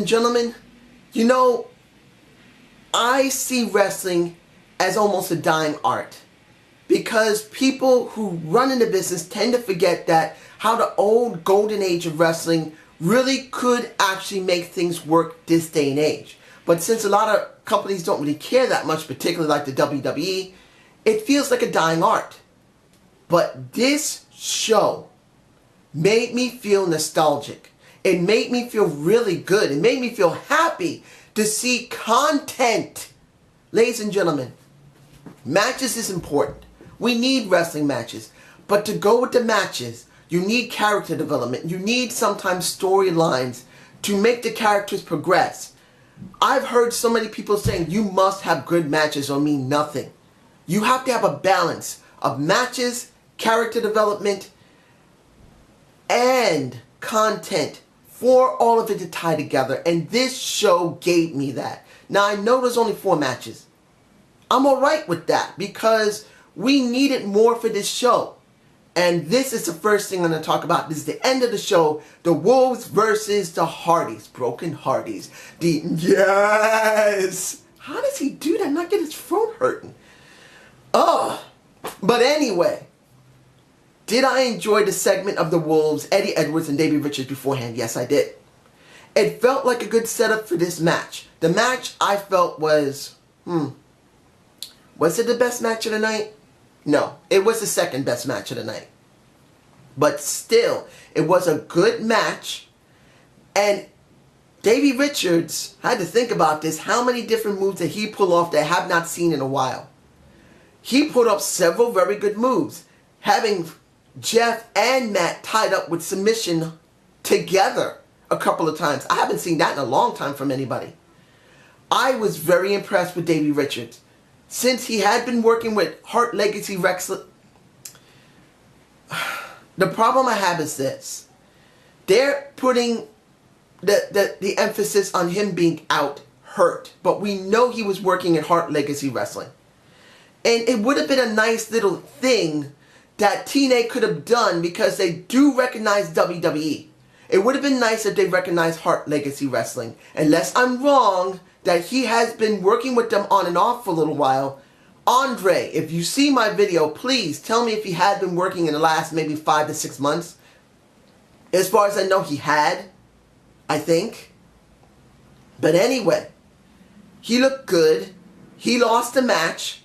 and gentlemen, you know, I see wrestling as almost a dying art because people who run in the business tend to forget that how the old golden age of wrestling really could actually make things work this day and age. But since a lot of companies don't really care that much, particularly like the WWE, it feels like a dying art. But this show made me feel nostalgic. It made me feel really good. It made me feel happy to see content. Ladies and gentlemen, matches is important. We need wrestling matches. But to go with the matches, you need character development. You need sometimes storylines to make the characters progress. I've heard so many people saying you must have good matches or mean nothing. You have to have a balance of matches, character development, and content for all of it to tie together. And this show gave me that. Now I know there's only 4 matches. I'm alright with that because we needed more for this show. And this is the first thing I'm going to talk about. This is the end of the show. The Wolves versus the Hardys. Broken Hardys. Yes! How does he do that? Not get his throat hurting. Oh. But anyway. Did I enjoy the segment of the Wolves, Eddie Edwards and Davey Richards beforehand? Yes, I did. It felt like a good setup for this match. The match I felt was, was it the best match of the night? No, it was the second best match of the night. But still, it was a good match. And Davey Richards, I had to think about this. How many different moves did he pull off that I have not seen in a while? He put up several very good moves. Having Jeff and Matt tied up with submission together a couple of times. I haven't seen that in a long time from anybody. I was very impressed with Davey Richards. Since he had been working with Hart Legacy Wrestling, the problem I have is this. They're putting the emphasis on him being out hurt. But we know he was working at Hart Legacy Wrestling. And it would have been a nice little thing that TNA could have done because they do recognize WWE. It would have been nice if they recognized Hart Legacy Wrestling. Unless I'm wrong, that he has been working with them on and off for a little while. Andre, if you see my video, please tell me if he had been working in the last maybe 5 to 6 months. As far as I know, he had, I think. But anyway, he looked good. He lost the match.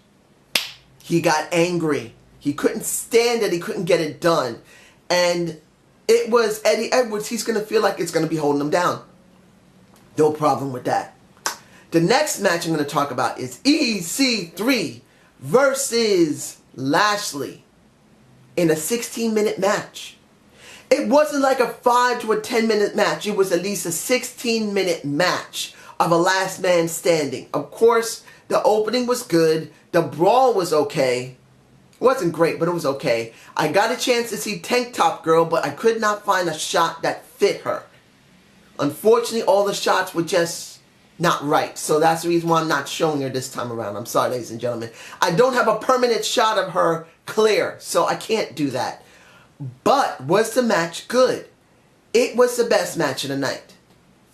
He got angry. He couldn't stand it. He couldn't get it done. And it was Eddie Edwards. He's going to feel like it's going to be holding him down. No problem with that. The next match I'm going to talk about is EC3 versus Lashley in a 16-minute match. It wasn't like a 5 to a 10-minute match. It was at least a 16-minute match of a last man standing. Of course, the opening was good. The brawl was okay. It wasn't great, but it was okay. I got a chance to see Tank Top Girl, but I could not find a shot that fit her. Unfortunately, all the shots were just not right. So that's the reason why I'm not showing her this time around. I'm sorry, ladies and gentlemen. I don't have a permanent shot of her clear, so I can't do that. But was the match good? It was the best match of the night.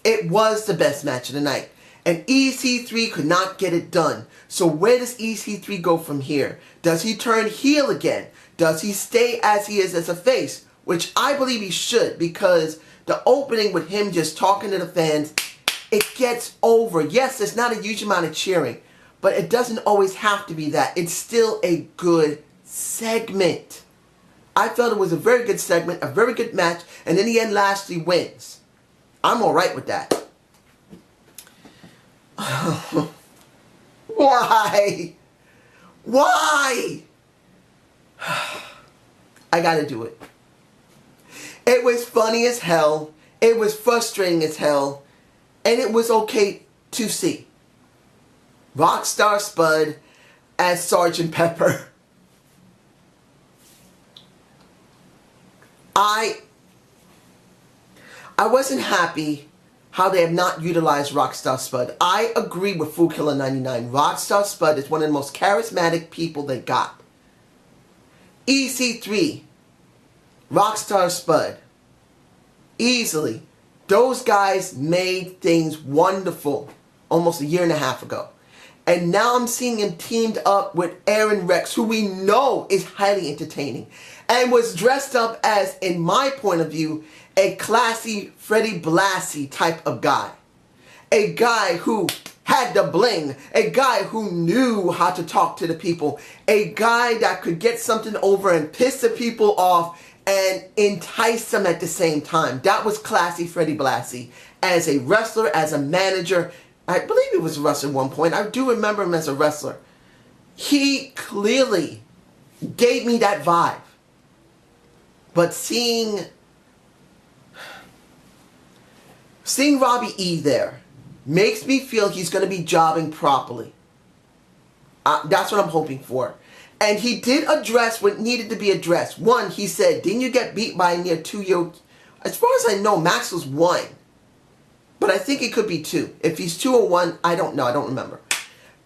It was the best match of the night. And EC3 could not get it done. So where does EC3 go from here? Does he turn heel again? Does he stay as he is as a face? Which I believe he should, because the opening with him just talking to the fans, it gets over. Yes, there's not a huge amount of cheering, but it doesn't always have to be that. It's still a good segment. I felt it was a very good segment, a very good match, and in the end, Lashley wins. I'm alright with that. Why? Why? I gotta do it. It was funny as hell. It was frustrating as hell. And it was okay to see. Rockstar Spud as Sergeant Pepper. I wasn't happy how they have not utilized Rockstar Spud. I agree with Fool Killer 99. Rockstar Spud is one of the most charismatic people they got. EC3, Rockstar Spud, easily Those guys made things wonderful almost a year and a half ago. And now I'm seeing him teamed up with Aaron Rex, who we know is highly entertaining, and was dressed up as, in my point of view, a classy Freddie Blassie type of guy. A guy who had the bling, a guy who knew how to talk to the people, a guy that could get something over and piss the people off and entice them at the same time. That was classy Freddie Blassie. As a wrestler, as a manager, I believe he was a wrestler at one point. I do remember him as a wrestler. He clearly gave me that vibe. But seeing Robbie E there makes me feel he's going to be jobbing properly. That's what I'm hoping for. And he did address what needed to be addressed. One, he said, didn't you get beat by near 2? As far as I know, Max was 1. But I think it could be 2. If he's 2 or 1, I don't know. I don't remember.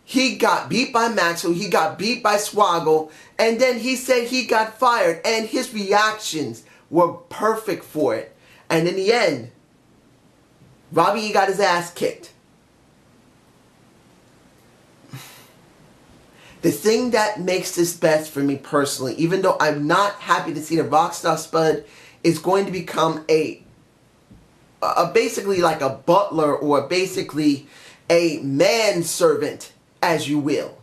He got beat by Maxwell. He got beat by Swaggle. And then he said he got fired. And his reactions were perfect for it. And in the end, Robbie got his ass kicked. The thing that makes this best for me personally, even though I'm not happy to see the Rockstar Spud is going to become a basically like a butler, or basically a manservant, as you will.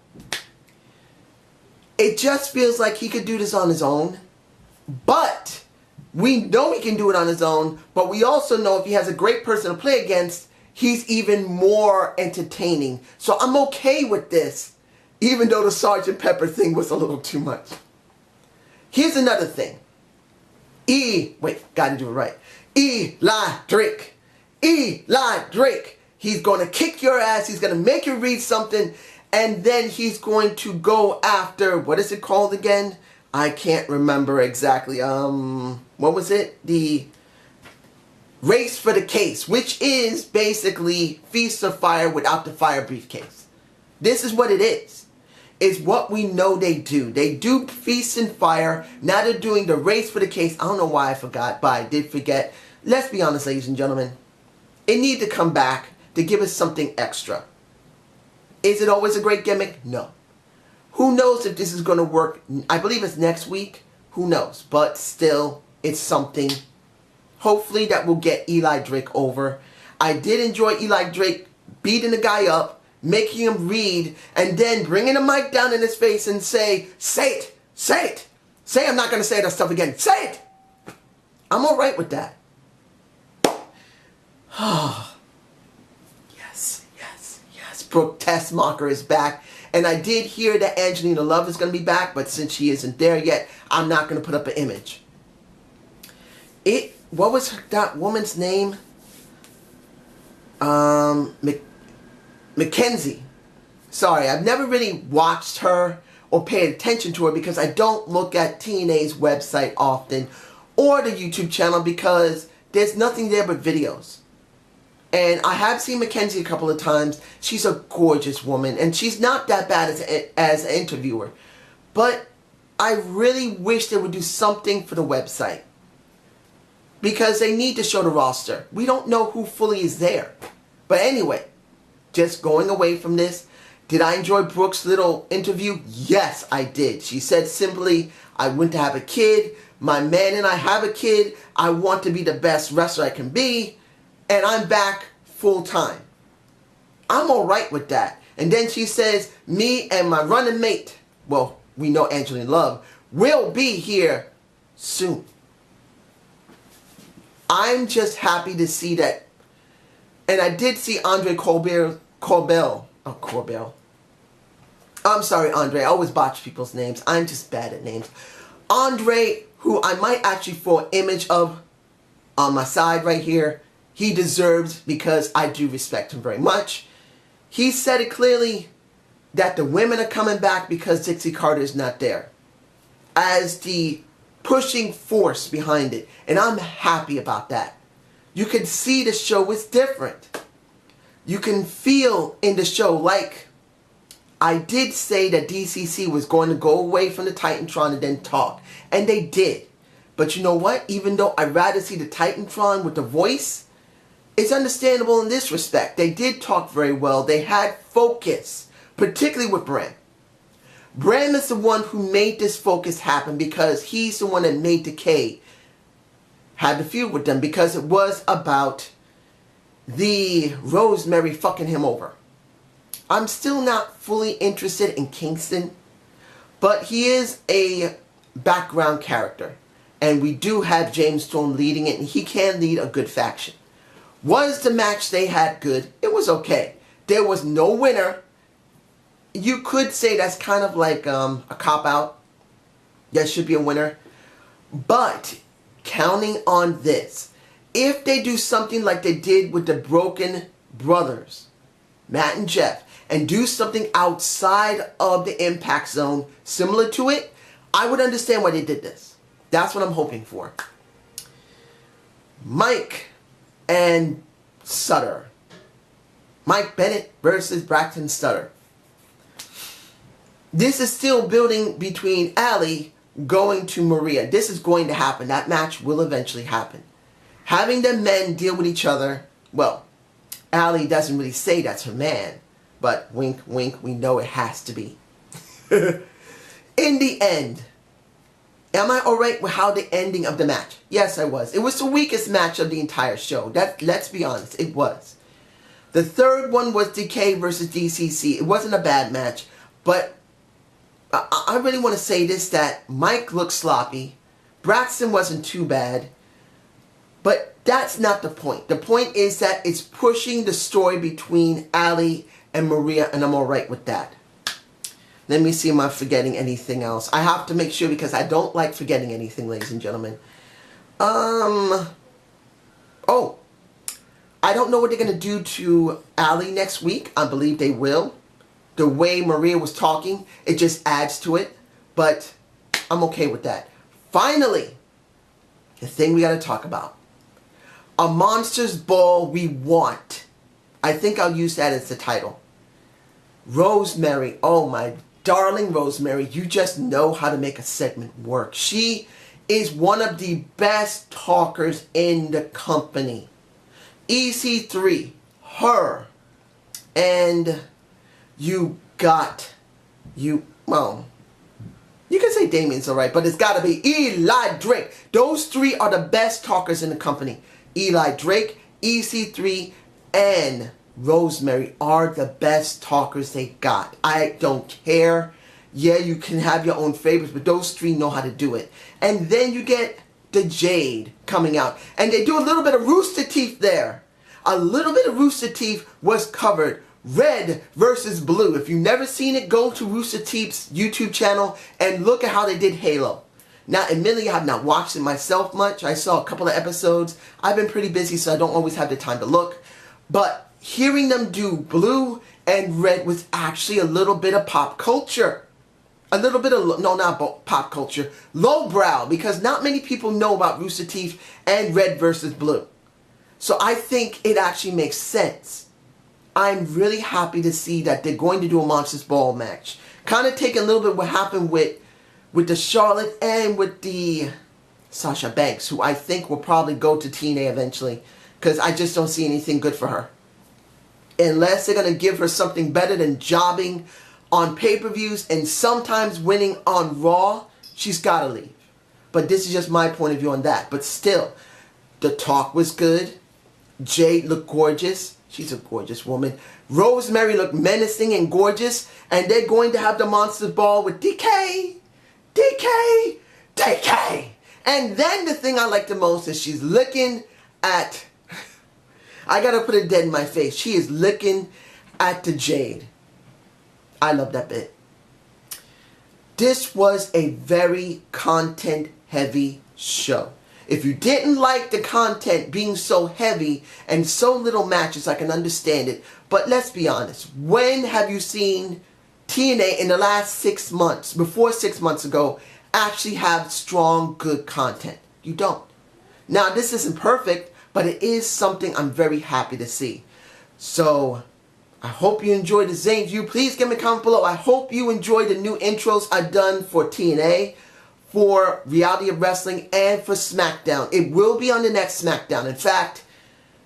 It just feels like he could do this on his own. But we know he can do it on his own. But we also know if he has a great person to play against, he's even more entertaining. So I'm okay with this, even though the Sgt. Pepper thing was a little too much. Here's another thing. Gotta do it right. Eli Drake. Eli Drake. He's going to kick your ass. He's going to make you read something. And then he's going to go after, what is it called again? I can't remember exactly. What was it? The Race for the Case, which is basically Feast of Fire without the fire briefcase. This is what it is. It's what we know they do. They do Feast and Fire. Now they're doing the Race for the Case. I don't know why I forgot, but I did forget. Let's be honest, ladies and gentlemen. It needs to come back to give us something extra. Is it always a great gimmick? No. Who knows if this is going to work? I believe it's next week. Who knows? But still, it's something. Hopefully that will get Eli Drake over. I did enjoy Eli Drake beating the guy up, making him read, and then bringing the mic down in his face and say it, say it. Say I'm not going to say that stuff again. Say it. I'm all right with that. Yes. Brooke Tessmacher is back. And I did hear that Angelina Love is going to be back, but since she isn't there yet, I'm not going to put up an image. What was that woman's name? Mackenzie. Sorry, I've never really watched her or paid attention to her because I don't look at TNA's website often or the YouTube channel because there's nothing there but videos. And I have seen Mackenzie a couple of times. She's a gorgeous woman, and she's not that bad as an interviewer. But I really wish they would do something for the website, because they need to show the roster. We don't know who fully is there. But anyway, just going away from this, did I enjoy Brooke's little interview? Yes, I did. She said simply, I went to have a kid. My man and I have a kid. I want to be the best wrestler I can be. And I'm back full time. I'm alright with that. And then she says, me and my running mate, well, we know Angelina Love, will be here soon. I'm just happy to see that. And I did see Andre Corbell. I'm sorry, Andre. I always botch people's names. I'm just bad at names. Andre, who I might actually throw an image of on my side right here. He deserves, because I do respect him very much. He said it clearly that the women are coming back because Dixie Carter is not there as the pushing force behind it. And I'm happy about that. You can see the show is different. You can feel in the show, like I did say that DCC was going to go away from the Titantron and then talk. And they did. But you know what? Even though I'd rather see the Titantron with the voice, it's understandable in this respect. They did talk very well. They had focus, particularly with Bram. Bram is the one who made this focus happen because he's the one that made Decay had the feud with them, because it was about the Rosemary fucking him over. I'm still not fully interested in Kingston, but he is a background character. And we do have James Storm leading it, and he can lead a good faction. Was the match they had good? It was okay. There was no winner. You could say that's kind of like a cop-out. There should be a winner. But counting on this, if they do something like they did with the Broken Brothers, Matt and Jeff, and do something outside of the Impact Zone similar to it, I would understand why they did this. That's what I'm hoping for. Mike and Sutter. Mike Bennett versus Braxton Sutter. This is still building between Allie going to Maria. This is going to happen. That match will eventually happen. Having the men deal with each other, well, Allie doesn't really say that's her man, but wink, wink, we know it has to be. In the end, am I alright with how the ending of the match? Yes, I was. It was the weakest match of the entire show. Let's be honest, it was. The third one was Decay versus DCC. It wasn't a bad match, but I really want to say this, that Mike looked sloppy. Braxton wasn't too bad. But that's not the point. The point is that it's pushing the story between Allie and Maria, and I'm alright with that. Let me see if I'm forgetting anything else. I have to make sure, because I don't like forgetting anything, ladies and gentlemen. Oh, I don't know what they're going to do to Allie next week. I believe they will. The way Maria was talking, it just adds to it. But I'm okay with that. Finally, the thing we got to talk about. A Monsters Ball we want. I think I'll use that as the title. Rosemary. Oh my darling Rosemary. You just know how to make a segment work. She is one of the best talkers in the company. EC3. Her. And well, you can say Damien's alright, but it's got to be Eli Drake. Those three are the best talkers in the company. Eli Drake, EC3, and Rosemary are the best talkers they got. I don't care. Yeah, you can have your own favorites, but those three know how to do it. And then you get the Jade coming out. And they do a little bit of Rooster Teeth there. A little bit of Rooster Teeth was covered. Red versus Blue. If you've never seen it, go to Rooster Teeth's YouTube channel and look at how they did Halo. Now, admittedly, I have not watched it myself much. I saw a couple of episodes. I've been pretty busy, so I don't always have the time to look. But hearing them do Blue and Red was actually a little bit of pop culture. A little bit of, no, not pop culture, lowbrow, because not many people know about Rooster Teeth and Red versus Blue. So I think it actually makes sense. I'm really happy to see that they're going to do a Monsters Ball match. Kind of taking a little bit what happened with the Charlotte and with the Sasha Banks, who I think will probably go to TNA eventually, because I just don't see anything good for her. Unless they're going to give her something better than jobbing on pay-per-views and sometimes winning on Raw, she's got to leave. But this is just my point of view on that. But still, the talk was good. Jade looked gorgeous. She's a gorgeous woman. Rosemary looked menacing and gorgeous. And they're going to have the Monsters Ball with DK. DK. DK. And then the thing I like the most is she's looking at... I gotta put it dead in my face. She is looking at the Jade. I love that bit. This was a very content-heavy show. If you didn't like the content being so heavy and so little matches, I can understand it. But let's be honest. When have you seen TNA in the last 6 months, before 6 months ago, actually have strong, good content? You don't. Now, this isn't perfect, but it is something I'm very happy to see. So, I hope you enjoyed the Zane View. Please give me a comment below. I hope you enjoyed the new intros I've done for TNA, for Reality of Wrestling, and for SmackDown. It will be on the next SmackDown. In fact,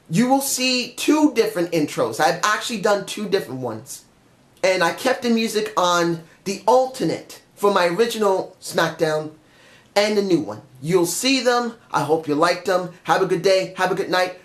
you will see two different intros. I've actually done two different ones. And I kept the music on the alternate for my original SmackDown and the new one. You'll see them. I hope you liked them. Have a good day. Have a good night.